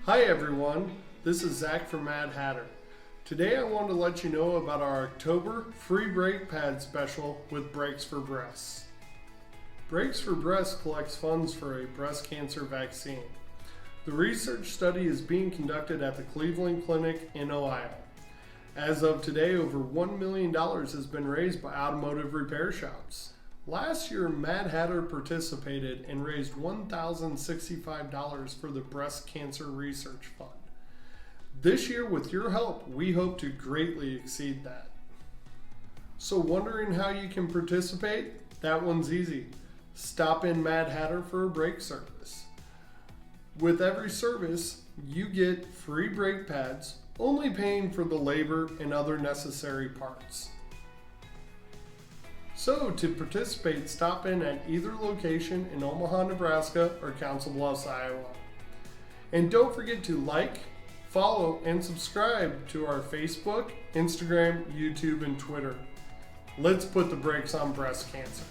Hi everyone, this is Zach from Mad Hatter. Today I want to let you know about our October free brake pad special with Brakes for Breasts. Brakes for Breasts collects funds for a breast cancer vaccine. The research study is being conducted at the Cleveland Clinic in Ohio. As of today, over $1 million has been raised by automotive repair shops. Last year, Mad Hatter participated and raised $1,065 for the Breast Cancer Research Fund. This year, with your help, we hope to greatly exceed that. So wondering how you can participate? That one's easy. Stop in Mad Hatter for a brake service. With every service, you get free brake pads, only paying for the labor and other necessary parts. So to participate, stop in at either location in Omaha, Nebraska or Council Bluffs, Iowa. And don't forget to like, follow, and subscribe to our Facebook, Instagram, YouTube, and Twitter. Let's put the brakes on breast cancer.